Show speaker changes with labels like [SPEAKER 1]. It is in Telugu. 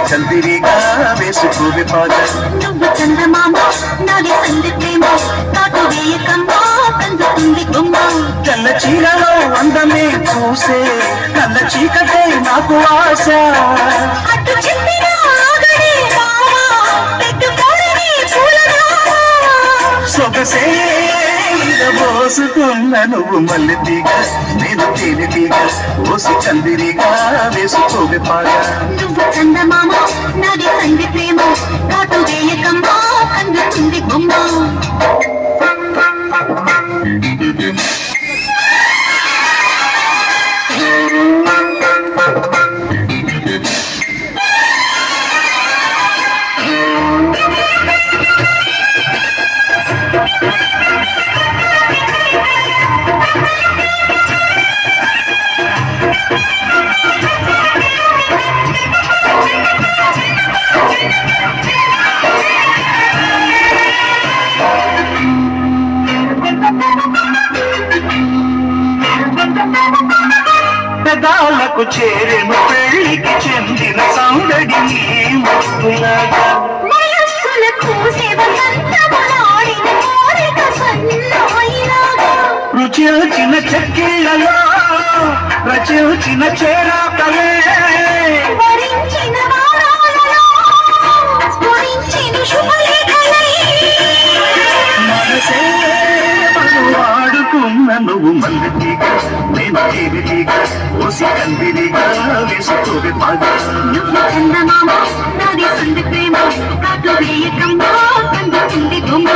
[SPEAKER 1] చందిరిగా వేసుకోవే పాట.
[SPEAKER 2] నువ్వు చందమామ నాది సంధి ప్రేమ కాటు వేయకమ్మా కందుతుంది బొమ్మ.
[SPEAKER 1] తెల్ల చీరలో అందమే చూసే కళ్ళ చీకటే నాకు ఆశ.
[SPEAKER 2] అటు చెప్పిన ఆగడే మామ పెట్టుకోడని పూలరామ.
[SPEAKER 1] సొగసే పోసుకున్న నువ్వు మల్లె తీగ నేను తేనె తీగ ఓసి చందిరిగా వేసుకోవే పాట.
[SPEAKER 2] నువ్వు చందమామ నాది సంధి ప్రేమ కాటు వేయకమ్మా కందుతుంది బొమ్మ.
[SPEAKER 1] పెదాలకు చేరెను పెళ్లికి చెందిన సందడి ముద్దులాగా. రుచిన చెక్కిళ్ళలో రచించిన చేరాకలే మనసే వాడుకున్న నువ్వు మల్లె తీగ నేను తేనె తీగ ఓసి కందిరిగా వేసుకోవే పాట.
[SPEAKER 2] నువ్వు చందమామ నాది సంధి ప్రేమ కాటు వేయకమ్మా కందుతుంది బొమ్మ.